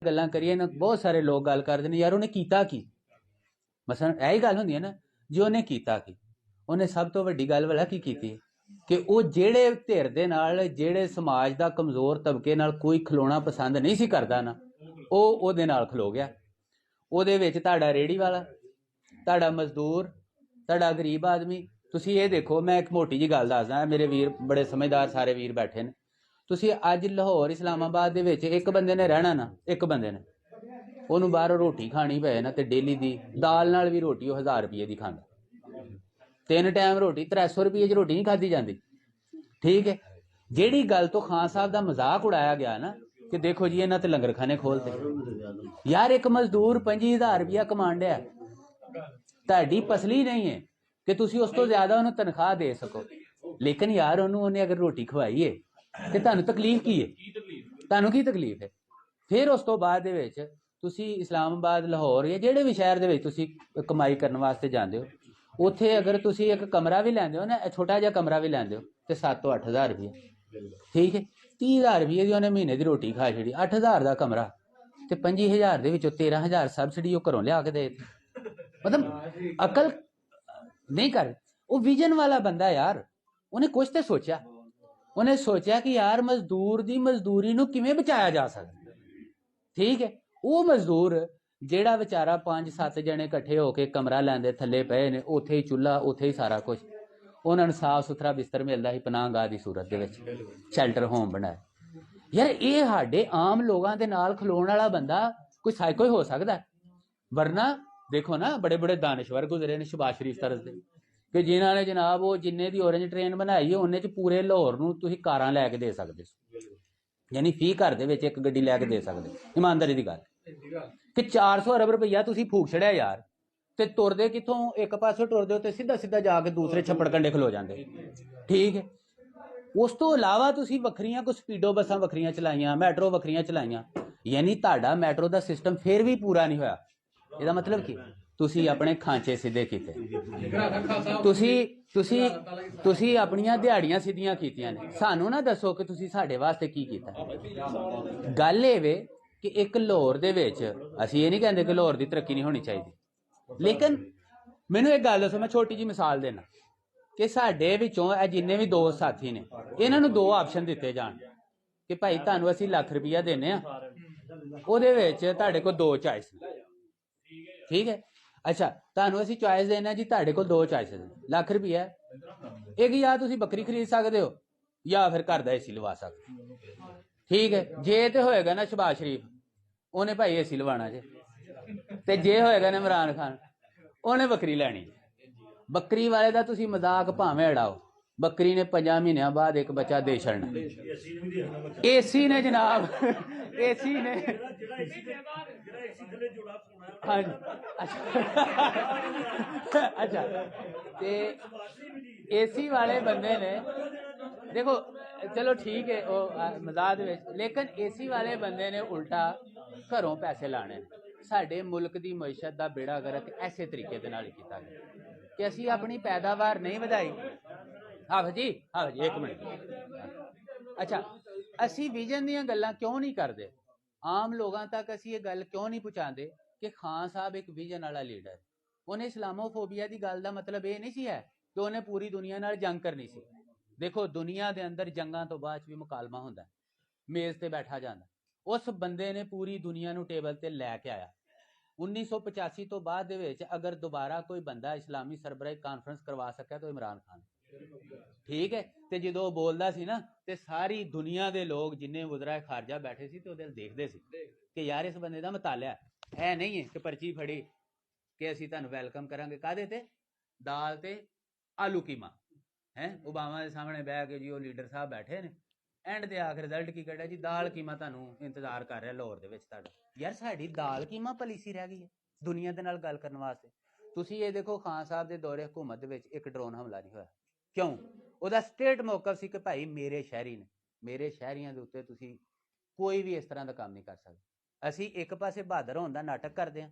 गल्लां करिए ना बहुत सारे लोग गल करते हैं यार उन्हें कीता की मसलन यही गल होंदी है ना जी उन्हें कीता की उन्हें सब तो वड्डी गल वाला की कीती कि वो जेड़े धिर दे नाल जेड़े समाज दा कमजोर तबके नाल कोई खलोना पसंद नहीं सी करदा ना वो ओदे नाल खलो गया ओदे विच तुहाडा रेहड़ी वाला तुहाडा मजदूर तुहाडा गरीब आदमी तुसीं ये देखो मैं एक मोटी जी गल दसदा मेरे वीर बड़े समझदार सारे वीर बैठे ने तुसीं अज लाहौर इस्लामाबाद दे विच एक बंदे ने रहना ना एक बंदे ने ਉਹਨੂੰ ਬਾਹਰ ਰੋਟੀ ਖਾਣੀ ਪਏ ਨਾ ਤੇ ਡੇਲੀ ਦੀ ਦਾਲ ਨਾਲ ਵੀ ਰੋਟੀ ਉਹ 1000 ਰੁਪਏ ਦੀ ਖਾਂਦਾ 3 ਟਾਈਮ ਰੋਟੀ 300 ਰੁਪਏ 'ਚ ਰੋਟੀ ਨਹੀਂ ਖਾਧੀ ਜਾਂਦੀ ਠੀਕ ਹੈ ਜਿਹੜੀ ਗੱਲ ਤੋਂ ਖਾਨ ਸਾਹਿਬ ਦਾ ਮਜ਼ਾਕ ਉਡਾਇਆ ਗਿਆ ਨਾ ਕਿ ਦੇਖੋ ਜੀ ਇਹਨਾਂ ਤੇ ਲੰਗਰਖਾਨੇ ਖੋਲਦੇ ਯਾਰ ਇੱਕ ਮਜ਼ਦੂਰ 25000 ਰੁਪਇਆ ਕਮਾਉਣ ਡਿਆ ਤੁਹਾਡੀ ਪਸਲੀ ਨਹੀਂ ਹੈ ਕਿ ਤੁਸੀਂ ਉਸ ਤੋਂ ਜ਼ਿਆਦਾ ਉਹਨੂੰ ਤਨਖਾਹ ਦੇ ਸਕੋ ਲੇਕਿਨ ਯਾਰ ਉਹਨੇ ਅਗਰ ਰੋਟੀ ਖਵਾਈ ਹੈ ਤੇ ਤੁਹਾਨੂੰ ਤਕਲੀਫ ਕੀ ਹੈ ਤੁਹਾਨੂੰ ਕੀ ਤਕਲੀਫ ਹੈ ਫਿਰ ਉਸ ਤੋਂ ਬਾਅਦ ਦੇ ਵਿੱਚ ਤੁਸੀਂ ਇਸਲਾਮਾਬਾਦ ਲਾਹੌਰ ਜਾਂ ਜਿਹੜੇ ਵੀ ਸ਼ਹਿਰ ਦੇ ਵਿੱਚ ਤੁਸੀਂ ਕਮਾਈ ਕਰਨ ਵਾਸਤੇ ਜਾਂਦੇ ਹੋ ਉੱਥੇ ਅਗਰ ਤੁਸੀਂ ਇੱਕ ਕਮਰਾ ਵੀ ਲੈਂਦੇ ਹੋ ਨਾ ਛੋਟਾ ਜਿਹਾ ਕਮਰਾ ਵੀ ਲੈਂਦੇ ਹੋ ਤੇ 7 ਤੋਂ 8000 ਰੁਪਏ ਠੀਕ ਹੈ 30000 ਰੁਪਏ ਦੀ ਉਹਨੇ ਮਹੀਨੇ ਦੀ ਰੋਟੀ ਖਾ ਛੜੀ 8000 ਦਾ ਕਮਰਾ ਤੇ 25000 ਦੇ ਵਿੱਚੋਂ 13000 ਸਬਸਿਡੀ ਉਹ ਘਰੋਂ ਲਿਆ ਕੇ ਦੇ ਮਤਲਬ ਅਕਲ ਨਹੀਂ ਕਰ ਉਹ ਵਿਜ਼ਨ ਵਾਲਾ ਬੰਦਾ ਯਾਰ ਉਹਨੇ ਕੁਝ ਤੇ ਸੋਚਿਆ ਉਹਨੇ ਸੋਚਿਆ ਕਿ ਯਾਰ ਮਜ਼ਦੂਰ ਦੀ ਮਜ਼ਦੂਰੀ ਨੂੰ ਕਿਵੇਂ ਬਚਾਇਆ ਜਾ ਸਕਦਾ ਠੀਕ ਹੈ ਉਹ ਮਜ਼ਦੂਰ ਜਿਹੜਾ ਵਿਚਾਰਾ 5-7 ਜਣੇ ਇਕੱਠੇ ਹੋ ਕੇ ਕਮਰਾ ਲੈਂਦੇ ਥੱਲੇ ਪਏ ਨੇ ਉੱਥੇ ਹੀ ਚੁੱਲ੍ਹਾ ਉੱਥੇ ਹੀ ਸਾਰਾ ਕੁਝ ਉਹਨਾਂ ਨੂੰ ਸਾਫ ਸੁਥਰਾ ਬਿਸਤਰ ਮਿਲਦਾ ਸੀ ਪਨਾਹਗਾਹ ਦੀ ਸੂਰਤ ਦੇ ਵਿੱਚ ਸ਼ੈਲਟਰ ਹੋਮ ਬਣਾਇਆ ਯਾਰ ਇਹ ਸਾਡੇ ਆਮ ਲੋਕਾਂ ਦੇ ਨਾਲ ਖਲੋਣ ਵਾਲਾ ਬੰਦਾ ਕੋਈ ਸਾਈਕੋ ਹੀ ਹੋ ਸਕਦਾ ਵਰਨਾ ਦੇਖੋ ਨਾ ਬੜੇ ਬੜੇ ਦਾਨਸ਼ਵਰ ਗੁਜ਼ਰੇ ਨੇ ਸ਼ਬਾਜ਼ ਸ਼ਰੀਫ ਤਰਜ਼ ਦੇ ਕਿ ਜਿਨ੍ਹਾਂ ਨੇ ਜਨਾਬ ਉਹ ਜਿੰਨੇ ਦੀ ਔਰੇਂਜ ਟ੍ਰੇਨ ਬਣਾਈ ਹੈ ਉਹਨੇ 'ਚ ਪੂਰੇ ਲਾਹੌਰ ਨੂੰ ਤੁਸੀਂ ਕਾਰਾਂ ਲੈ ਕੇ ਦੇ ਸਕਦੇ ਯਾਨੀ ਫੀ ਘਰ ਦੇ ਵਿੱਚ ਇੱਕ ਗੱਡੀ ਲੈ ਕੇ ਦੇ ਸਕਦੇ ਇਮਾਨਦਾਰੀ ਦੀ ਗੱਲ ਕਿ 400 ਅਰਬ ਰੁਪਈਆ ਤੁਸੀਂ ਫੂਕ ਛੜਿਆ ਯਾਰ ਤੇ ਤੁਰਦੇ ਕਿੱਥੋਂ ਇੱਕ ਪਾਸੇ ਟੁਰਦੇ ਹੋ ਤੇ ਸਿੱਧਾ ਸਿੱਧਾ ਜਾ ਕੇ ਦੂਸਰੇ ਛੱਪੜ ਕੰਡੇ ਖਲੋ ਜਾਂਦੇ ਠੀਕ ਹੈ ਉਸ ਤੋਂ ਇਲਾਵਾ ਤੁਸੀਂ ਵੱਖਰੀਆਂ ਕੋਈ ਸਪੀਡੋ ਬੱਸਾਂ ਵੱਖਰੀਆਂ ਚਲਾਈਆਂ ਮੈਟਰੋ ਵੱਖਰੀਆਂ ਚਲਾਈਆਂ ਯਾਨੀ ਤੁਹਾਡਾ ਮੈਟਰੋ ਦਾ ਸਿਸਟਮ ਫਿਰ ਵੀ ਪੂਰਾ ਨਹੀਂ ਹੋਇਆ ਇਹਦਾ ਮਤਲਬ ਕੀ ਤੁਸੀਂ ਆਪਣੇ ਖਾਂਚੇ ਸਿੱਧੇ ਕੀਤੇ ਤੁਸੀਂ ਆਪਣੀਆਂ ਦਿਹਾੜੀਆਂ ਸਿੱਧੀਆਂ ਕੀਤੀਆਂ ਨੇ ਸਾਨੂੰ ਨਾ ਦੱਸੋ ਕਿ ਤੁਸੀਂ ਸਾਡੇ ਵਾਸਤੇ ਕੀ ਕੀਤਾ ਗੱਲ ਇਹ ਵੇ ਕਿ ਇੱਕ ਲਾਹੌਰ ਦੇ ਵਿੱਚ ਅਸੀਂ ਇਹ ਨਹੀਂ ਕਹਿੰਦੇ ਕਿ ਲਾਹੌਰ ਦੀ ਤਰੱਕੀ ਨਹੀਂ ਹੋਣੀ ਚਾਹੀਦੀ ਲੇਕਿਨ ਮੈਨੂੰ ਇੱਕ ਗੱਲ ਦੱਸੋ ਮੈਂ ਛੋਟੀ ਜਿਹੀ ਮਿਸਾਲ ਦੇਣਾ ਕਿ ਸਾਡੇ ਵਿੱਚੋਂ ਇਹ ਜਿੰਨੇ ਵੀ ਦੋਸਤ ਸਾਥੀ ਨੇ ਇਹਨਾਂ ਨੂੰ 2 ਆਪਸ਼ਨ ਦਿੱਤੇ ਜਾਣ ਕਿ ਭਾਈ ਤੁਹਾਨੂੰ ਅਸੀਂ ਲੱਖ ਰੁਪਈਆ ਦਿੰਦੇ ਆ ਉਹਦੇ ਵਿੱਚ ਤੁਹਾਡੇ ਕੋਲ 2 ਚੋਇਸ ਠੀਕ ਹੈ ਅੱਛਾ ਤੁਹਾਨੂੰ ਅਸੀਂ ਚੋਇਸ ਦੇਣਾ ਜੀ ਤੁਹਾਡੇ ਕੋਲ 2 ਚੋਇਸ ਲੱਖ ਰੁਪਈਆ ਇੱਕ ਜਾਂ ਤੁਸੀਂ ਬੱਕਰੀ ਖਰੀਦ ਸਕਦੇ ਹੋ ਜਾਂ ਫਿਰ ਘਰ ਦਾ ਏਸੀ ਲਵਾ ਸਕਦੇ ਠੀਕ ਹੈ ਜੇ ਤੇ ਹੋਏਗਾ ਨਾ ਸ਼ਬਾਜ਼ ਸ਼ਰੀਫ ਉਹਨੇ ਭਾਈ ਏਸੀ ਲਵਾਉਣਾ ਜੇ ਤੇ ਜੇ ਹੋਏਗਾ ਨਾ ਇਮਰਾਨ ਖਾਨ ਉਹਨੇ ਬੱਕਰੀ ਲੈਣੀ ਬੱਕਰੀ ਵਾਲੇ ਦਾ ਤੁਸੀਂ ਮਜ਼ਾਕ ਭਾਵੇਂ ਉਡਾਓ ਬੱਕਰੀ ਨੇ 5 ਮਹੀਨਿਆਂ ਬਾਅਦ ਇੱਕ ਬੱਚਾ ਦੇ ਛੱਡਣਾ ਏਸੀ ਨੇ ਜਨਾਬ ਏਸੀ ਨੇ ਹਾਂਜੀ ਅੱਛਾ ਤੇ ਏਸੀ ਵਾਲੇ ਬੰਦੇ ਨੇ देखो चलो ठीक है वो मजाक ਦੇ ਵਿੱਚ ਲੇਕਿਨ ਏਸੀ ਵਾਲੇ ਬੰਦੇ ਨੇ ਉਲਟਾ ਘਰੋਂ ਪੈਸੇ ਲਾਣੇ ਸਾਡੇ ਮੁਲਕ ਦੀ ਮਈਸ਼ਤ ਦਾ ਬੇੜਾ ਗਰਕ ਐਸੇ ਤਰੀਕੇ ਦੇ ਨਾਲ ਕੀਤਾ ਗਿਆ ਕਿ ਅਸੀਂ ਆਪਣੀ ਪੈਦਾਵਾਰ ਨਹੀਂ ਵਧਾਈ ਹਾਫਿਜ਼ ਜੀ ਇੱਕ ਮਿੰਟ ਅੱਛਾ ਅਸੀਂ ਵਿਜ਼ਨ ਦੀਆਂ ਗੱਲਾਂ ਕਿਉਂ ਨਹੀਂ ਕਰਦੇ ਆਮ ਲੋਕਾਂ ਤੱਕ ਅਸੀਂ ਇਹ ਗੱਲ ਕਿਉਂ ਨਹੀਂ ਪਹੁੰਚਾਉਂਦੇ ਕਿ ਖਾਨ ਸਾਹਿਬ ਇੱਕ ਵਿਜ਼ਨ ਵਾਲਾ ਲੀਡਰ ਉਹਨੇ ਇਸਲਾਮੋਫੋਬੀਆ ਦੀ ਗੱਲ ਦਾ ਮਤਲਬ ਇਹ ਨਹੀਂ ਸੀ ਹੈ ਕਿ ਉਹਨੇ ਪੂਰੀ ਦੁਨੀਆ ਨਾਲ ਜੰਗ ਕਰਨੀ ਸੀ ਦੇਖੋ ਦੁਨੀਆ ਦੇ ਅੰਦਰ ਜੰਗਾਂ ਤੋਂ ਬਾਅਦ ਵੀ ਮੁਕਾਲਮਾ ਹੁੰਦਾ ਮੇਜ਼ ਤੇ ਬੈਠਾ ਜਾਂਦਾ ਉਸ ਬੰਦੇ ਨੇ ਪੂਰੀ ਦੁਨੀਆ ਨੂੰ ਟੇਬਲ ਤੇ ਲੈ ਕੇ ਆਇਆ 1985 ਤੋਂ ਬਾਅਦ ਦੇ ਵਿੱਚ ਅਗਰ ਦੁਬਾਰਾ ਕੋਈ ਬੰਦਾ ਇਸਲਾਮੀ ਸਰਬਰਾਹੀ ਕਾਨਫਰੰਸ ਕਰਵਾ ਸਕਿਆ ਤਾਂ ਇਮਰਾਨ ਖਾਨ ਠੀਕ ਹੈ ਤੇ ਜਦੋਂ ਉਹ ਬੋਲਦਾ ਸੀ ਨਾ ਤੇ ਸਾਰੀ ਦੁਨੀਆ ਦੇ ਲੋਕ ਜਿੰਨੇ ਵਜ਼ਰਾਏ ਖਾਰਜਾ ਬੈਠੇ ਸੀ ਤੇ ਉਹਦੇ ਦੇਖਦੇ ਸੀ ਕਿ ਯਾਰ ਇਸ ਬੰਦੇ ਦਾ ਮਤਾਲਿਆ ਇਹ ਨਹੀਂ ਹੈ ਕਿ ਪਰਚੀ ਫੜੀ ਕਿ ਅਸੀਂ ਤੁਹਾਨੂੰ ਵੈਲਕਮ ਕਰਾਂਗੇ ਕਾਹਦੇ ਤੇ ਦਾਲ ਤੇ ਆਲੂ ਕੀਮਾ है ओबामा के सामने बह के जी वो लीडर साहब बैठे ने एंड दे आखिर रिजल्ट की कढ़िया जी दाल कीमा तुहानू इंतजार कर रहा लाहौर दे विच तुहाडा यार साडी दाल कीमा पलीसी रह गई है दुनिया दे नाल गल करन वास्ते तुसीं ये देखो खान साहब दे दौरे हुकूमत दे विच एक ड्रोन हमला नहीं होया क्यों ਉਹਦਾ ਸਟੇਟ ਮੌਕਫ ਸੀ ਕਿ ਭਾਈ ਮੇਰੇ ਸ਼ਹਿਰੀ ਨੇ ਮੇਰੇ ਸ਼ਹਿਰੀਆਂ ਦੇ ਉੱਤੇ ਤੁਸੀਂ ਕੋਈ ਵੀ ਇਸ ਤਰ੍ਹਾਂ ਦਾ ਕੰਮ ਨਹੀਂ ਕਰ ਸਕਦੇ ਅਸੀਂ ਇੱਕ ਪਾਸੇ ਬਹਾਦਰ ਹੋਣ ਦਾ ਨਾਟਕ ਕਰਦੇ ਹਾਂ